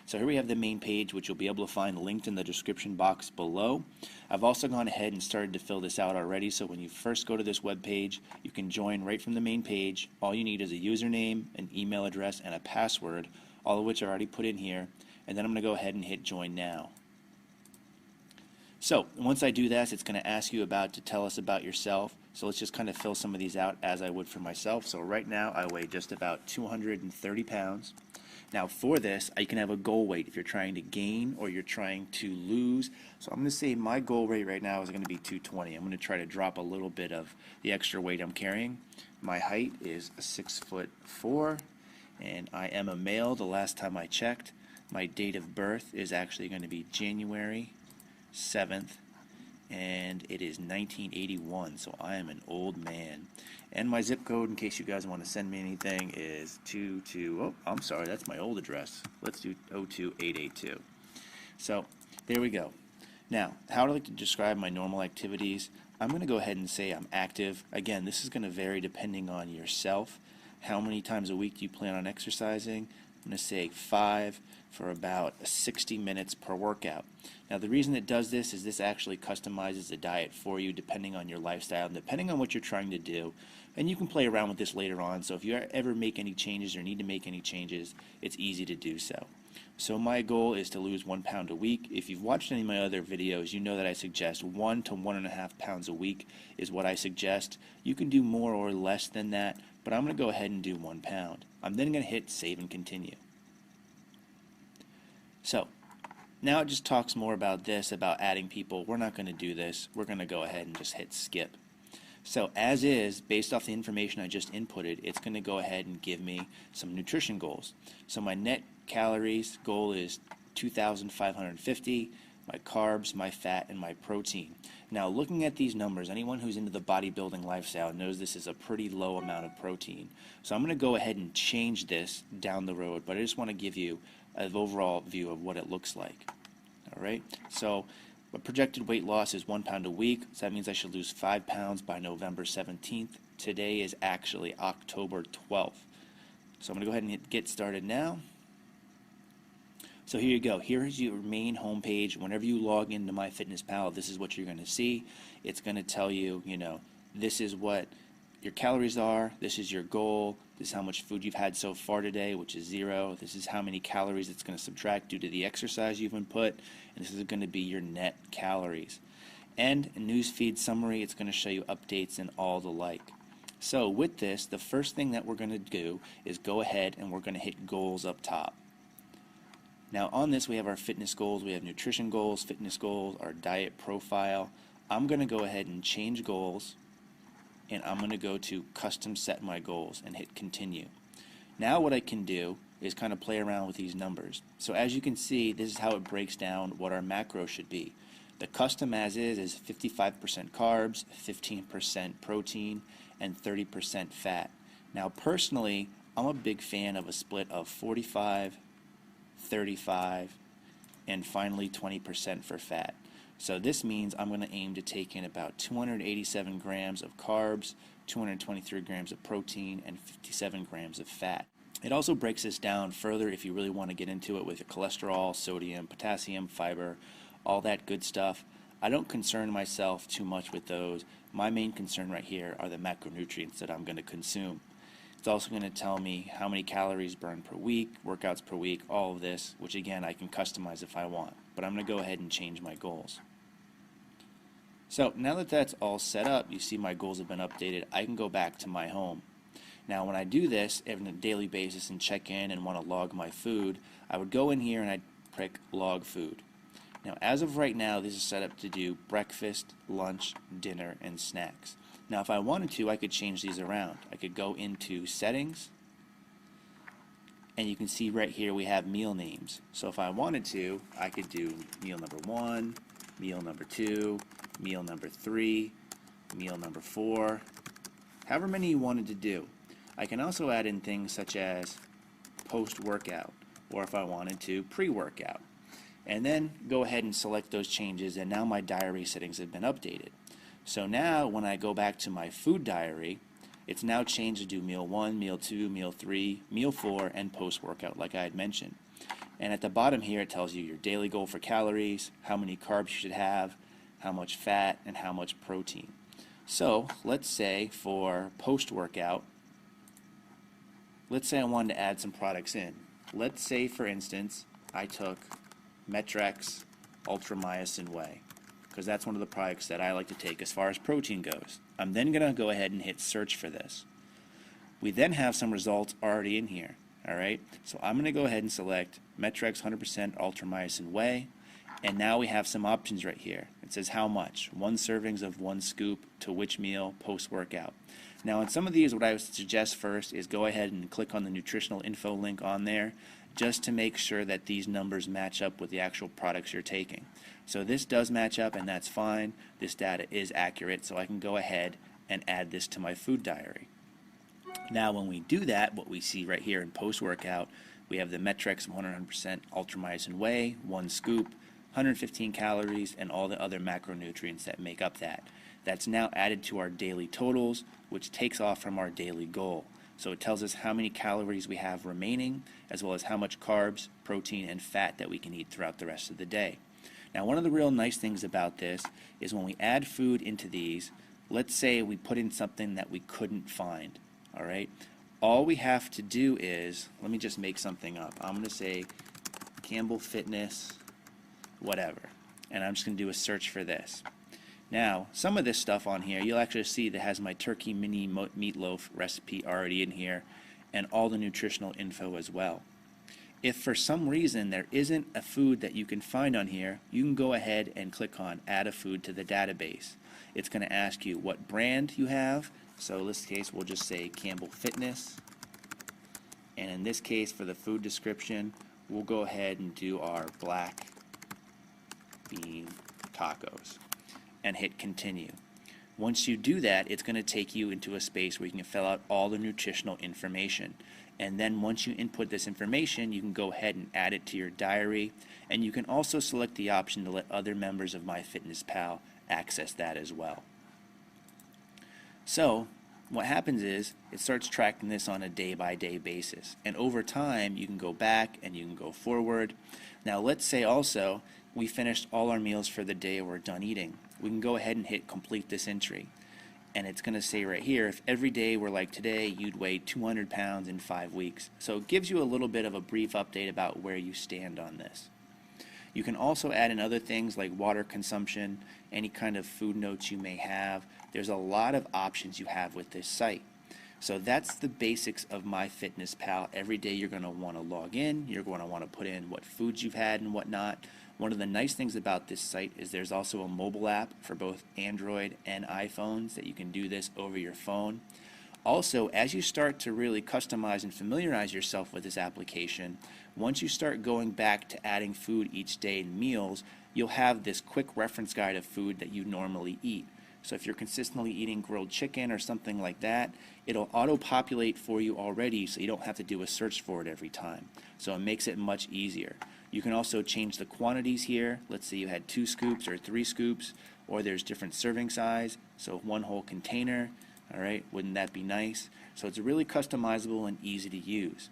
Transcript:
So here we have the main page, which you'll be able to find linked in the description box below. I've also gone ahead and started to fill this out already, so when you first go to this web page, you can join right from the main page. All you need is a username, an email address, and a password, all of which are already put in here, and then I'm going to go ahead and hit join now. So once I do this, it's going to ask you to tell us about yourself. So let's just kind of fill some of these out as I would for myself. So right now I weigh just about 230 pounds. Now for this, you can have a goal weight if you're trying to gain or you're trying to lose. So I'm going to say my goal weight right now is going to be 220. I'm going to try to drop a little bit of the extra weight I'm carrying. My height is 6'4", and I am a male the last time I checked. My date of birth is actually going to be January 7th, and it is 1981, so I am an old man. And my zip code, in case you guys want to send me anything, is 22, oh, I'm sorry, that's my old address. Let's do 02882. So there we go. Now, how do I like to describe my normal activities? I'm going to go ahead and say I'm active. Again, this is going to vary depending on yourself. How many times a week do you plan on exercising? I'm going to say 5 for about 60 minutes per workout. Now the reason it does this is this actually customizes the diet for you depending on your lifestyle and depending on what you're trying to do. And you can play around with this later on, so if you ever make any changes or need to make any changes, it's easy to do so. So my goal is to lose 1 pound a week. If you've watched any of my other videos, you know that I suggest 1 to 1.5 pounds a week is what I suggest. You can do more or less than that, but I'm going to go ahead and do 1 pound. I'm then going to hit save and continue. So now it just talks more about this, about adding people. We're not going to do this. We're going to go ahead and just hit skip. So as is, based off the information I just inputted, it's going to go ahead and give me some nutrition goals. So my net calories goal is 2,550, my carbs, my fat, and my protein. Now looking at these numbers, anyone who's into the bodybuilding lifestyle knows this is a pretty low amount of protein. So I'm going to go ahead and change this down the road, but I just want to give you an overall view of what it looks like. Alright, so my projected weight loss is 1 pound a week, so that means I should lose 5 pounds by November 17th. Today is actually October 12th. So I'm going to go ahead and hit get started now. So here you go. Here is your main homepage. Whenever you log into MyFitnessPal, this is what you're going to see. It's going to tell you, this is what your calories are, this is your goal, this is how much food you've had so far today, which is 0, this is how many calories it's going to subtract due to the exercise you've input, and this is going to be your net calories. And a newsfeed summary, it's going to show you updates and all the like. So with this, the first thing that we're going to do is go ahead and we're going to hit goals up top. Now on this we have our fitness goals, we have nutrition goals, fitness goals, our diet profile. I'm going to go ahead and change goals, and I'm going to go to custom set my goals and hit continue. Now what I can do is kind of play around with these numbers. So as you can see, this is how it breaks down what our macro should be. The custom as is 55% carbs, 15% protein, and 30% fat. Now personally, I'm a big fan of a split of 45, 35, and finally 20% for fat. So this means I'm going to aim to take in about 287 grams of carbs, 223 grams of protein, and 57 grams of fat. It also breaks this down further if you really want to get into it with the cholesterol, sodium, potassium, fiber, all that good stuff. I don't concern myself too much with those. My main concern right here are the macronutrients that I'm going to consume. It's also going to tell me how many calories burned per week, workouts per week, all of this, which again I can customize if I want. But I'm going to go ahead and change my goals. So now that that's all set up, you see my goals have been updated, I can go back to my home. Now when I do this on a daily basis and check in and want to log my food, I would go in here and I'd click log food. Now as of right now, this is set up to do breakfast, lunch, dinner, and snacks. Now if I wanted to, I could change these around. I could go into settings, and you can see right here we have meal names. So if I wanted to, I could do meal number 1, meal number 2, meal number 3, meal number 4, however many you wanted to do. I can also add in things such as post-workout, or if I wanted to, pre-workout. And then go ahead and select those changes, and now my diary settings have been updated. So now when I go back to my food diary, it's now changed to do meal 1, meal 2, meal 3, meal 4, and post-workout like I had mentioned. And at the bottom here, it tells you your daily goal for calories, how many carbs you should have, how much fat, and how much protein. So let's say for post-workout, let's say I wanted to add some products in. Let's say, for instance, I took Met-Rx Ultramyosin Whey, because that's one of the products that I like to take as far as protein goes. I'm then going to go ahead and hit search for this. We then have some results already in here. Alright, so I'm going to go ahead and select Met-Rx 100% Ultramyosin Whey, and now we have some options right here. It says how much, 1 servings of 1 scoop, to which meal, post-workout. Now on some of these, what I would suggest first is go ahead and click on the nutritional info link on there, just to make sure that these numbers match up with the actual products you're taking. So this does match up, and that's fine. This data is accurate, so I can go ahead and add this to my food diary. Now when we do that, what we see right here in post-workout, we have the Met-Rx 100% Ultramyosin Whey, 1 scoop, 115 calories, and all the other macronutrients that make up that. That's now added to our daily totals, which takes off from our daily goal. So it tells us how many calories we have remaining, as well as how much carbs, protein, and fat that we can eat throughout the rest of the day. Now one of the real nice things about this is when we add food into these, let's say we put in something that we couldn't find. Alright, all we have to do is, let me just make something up. I'm going to say Campbell Fitness, whatever, and I'm just going to do a search for this. Now, some of this stuff on here, you'll actually see that has my turkey mini meatloaf recipe already in here, and all the nutritional info as well. If for some reason there isn't a food that you can find on here, you can go ahead and click on Add a Food to the Database. It's going to ask you what brand you have. So in this case, we'll just say Campbell Fitness. And in this case, for the food description, we'll go ahead and do our black bean tacos and hit continue. Once you do that, it's going to take you into a space where you can fill out all the nutritional information. And then once you input this information, you can go ahead and add it to your diary. And you can also select the option to let other members of MyFitnessPal access that as well. So what happens is it starts tracking this on a day-by-day basis, and over time you can go back and you can go forward. Now let's say also we finished all our meals for the day and we're done eating. We can go ahead and hit complete this entry, and it's going to say right here, if every day were like today, you'd weigh 200 pounds in 5 weeks. So it gives you a little bit of a brief update about where you stand on this. You can also add in other things like water consumption, any kind of food notes you may have. There's a lot of options you have with this site. So that's the basics of MyFitnessPal. Every day you're going to want to log in, you're going to want to put in what foods you've had and whatnot. One of the nice things about this site is there's also a mobile app for both Android and iPhones that you can do this over your phone. Also, as you start to really customize and familiarize yourself with this application, once you start going back to adding food each day in meals, you'll have this quick reference guide of food that you normally eat. So if you're consistently eating grilled chicken or something like that, it'll auto-populate for you already, so you don't have to do a search for it every time. So it makes it much easier. You can also change the quantities here. Let's say you had 2 scoops or 3 scoops, or there's different serving size, so 1 whole container. Alright, wouldn't that be nice? So it's really customizable and easy to use.